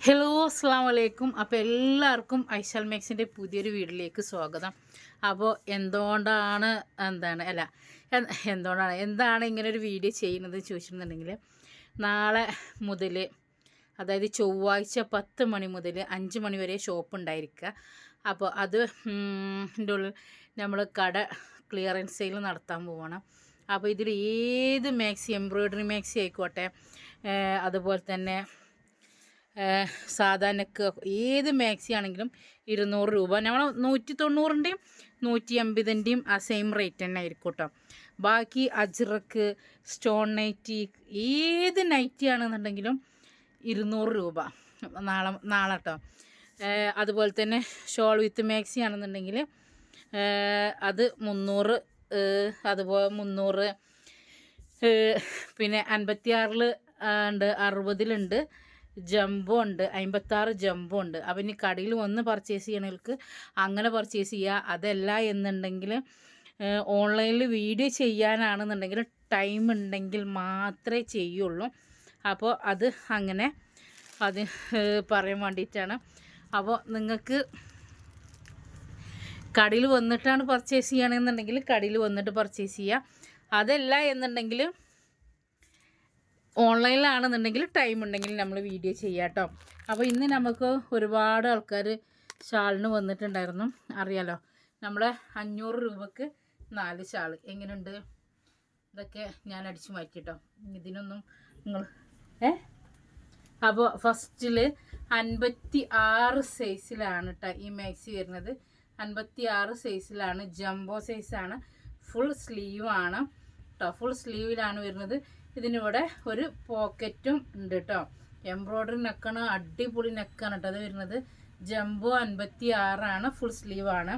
Hello അസ്സാം വലൈക്കും. അപ്പോൾ എല്ലാവർക്കും ഐശാൽ മേക്സിൻ്റെ പുതിയൊരു വീഡിയോയിലേക്ക് സ്വാഗതം. അപ്പോൾ എന്താണ് ഇങ്ങനൊരു വീഡിയോ ചെയ്യുന്നത് ചോദിച്ചിട്ടുണ്ടെങ്കിൽ, നാളെ മുതൽ, അതായത് ചൊവ്വാഴ്ച 10 മണി മുതൽ 5 മണി വരെ ഷോപ്പ് ഉണ്ടായിരിക്കുക. അപ്പോൾ അത് ഉള്ളിൽ നമ്മൾ കട ക്ലിയറൻസ് സെയിൽ നടത്താൻ പോവണം. അപ്പോൾ ഇതിൽ ഏത് മാക്സി, എംബ്രോയ്ഡറി മാക്സി ആയിക്കോട്ടെ, അതുപോലെ തന്നെ സാധാരണക്ക് ഏത് മാക്സി ആണെങ്കിലും 200 രൂപ. നമ്മൾ 190ൻ്റെയും 180ൻ്റെയും ആ സെയിം റേറ്റ് തന്നെ ആയിരിക്കും കേട്ടോ. ബാക്കി അജ്രക്ക്, സ്റ്റോൺ നൈറ്റി, ഏത് നൈറ്റി ആണെന്നുണ്ടെങ്കിലും 200 രൂപ നാളെ കേട്ടോ. അതുപോലെ തന്നെ ഷോൾ വിത്ത് മാക്സി ആണെന്നുണ്ടെങ്കിൽ അത് 300, അതുപോലെ 300. പിന്നെ 56 ഉണ്ട്, 60 ജംബോ ഉണ്ട്, 56 ജംബോ ഉണ്ട്. അപ്പം ഇനി കടയിൽ വന്ന് പർച്ചേസ് ചെയ്യണവർക്ക് അങ്ങനെ പർച്ചേസ് ചെയ്യുക. അതല്ല എന്നുണ്ടെങ്കിൽ ഓൺലൈനിൽ വീഡിയോ ചെയ്യാനാണെന്നുണ്ടെങ്കിൽ ടൈം ഉണ്ടെങ്കിൽ മാത്രമേ ചെയ്യുള്ളൂ. അപ്പോൾ അത് അങ്ങനെ പറയാൻ വേണ്ടിയിട്ടാണ്. അപ്പോൾ നിങ്ങൾക്ക് കടയിൽ വന്നിട്ടാണ് പർച്ചേസ് ചെയ്യണമെന്നുണ്ടെങ്കിൽ കടയിൽ വന്നിട്ട് പർച്ചേസ് ചെയ്യുക. അതല്ല എന്നുണ്ടെങ്കിൽ ഓൺലൈനിലാണെന്നുണ്ടെങ്കിൽ ടൈം ഉണ്ടെങ്കിൽ നമ്മൾ വീഡിയോ ചെയ്യാം കേട്ടോ. അപ്പോൾ ഇന്ന് നമുക്ക് ഒരുപാട് ആൾക്കാർ ഷാളിന് വന്നിട്ടുണ്ടായിരുന്നു. അറിയാലോ, നമ്മളെ 500 രൂപക്ക് 4 ഷാൾ എങ്ങനെയുണ്ട്, ഇതൊക്കെ ഞാൻ അടിച്ചു മാറ്റി കേട്ടോ. ഇതിനൊന്നും നിങ്ങൾ അപ്പോൾ ഫസ്റ്റിൽ 56 സൈസിലാണ് കേട്ടോ ഈ മാക്സി വരുന്നത്. 56 സൈസിലാണ്, ജംബോ സൈസാണ്, ഫുൾ സ്ലീവാണ് കേട്ടോ. ഫുൾ സ്ലീവിലാണ് വരുന്നത്. ഇതിനിവിടെ ഒരു പോക്കറ്റും ഉണ്ട് കേട്ടോ. എംബ്രോയ്ഡറി നെക്കാണ്, അടിപൊളി നെക്കാണ് കേട്ടോ അത് വരുന്നത്. ജംബോ 56 ഫുൾ സ്ലീവാണ്.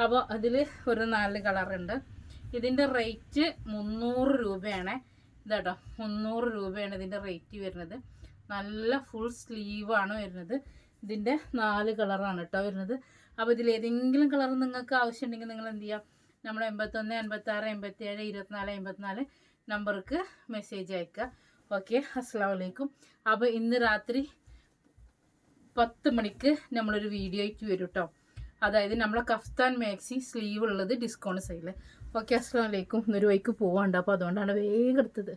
അപ്പോൾ അതിൽ ഒരു 4 കളറുണ്ട്. ഇതിൻ്റെ റേറ്റ് 300 രൂപയാണ്. ഇതാട്ടോ 300 രൂപയാണ് ഇതിൻ്റെ റേറ്റ് വരുന്നത്. നല്ല ഫുൾ സ്ലീവാണ് വരുന്നത്. ഇതിൻ്റെ 4 കളറാണ് കേട്ടോ വരുന്നത്. അപ്പോൾ ഇതിൽ ഏതെങ്കിലും കളർ നിങ്ങൾക്ക് ആവശ്യമുണ്ടെങ്കിൽ നിങ്ങൾ എന്ത് ചെയ്യുക, നമ്മൾ 81 86 87 24 54 നമ്പർക്ക് മെസ്സേജ് അയക്കുക. ഓക്കെ, അസ്സലാമു അലൈക്കും. അപ്പോൾ ഇന്ന് രാത്രി 10 മണിക്ക് നമ്മളൊരു വീഡിയോ ആയിട്ട് വരും കേട്ടോ. അതായത് നമ്മളെ കഫ്താൻ മാക്സി സ്ലീവ് ഉള്ളത് ഡിസ്കൗണ്ട് സെയിൽ. ഓക്കെ, അസ്സലാമു അലൈക്കും. ഇന്നൊരു വഴിക്ക് പോവാണ്ട്, അപ്പോൾ അതുകൊണ്ടാണ് വേഗം എടുത്തത്.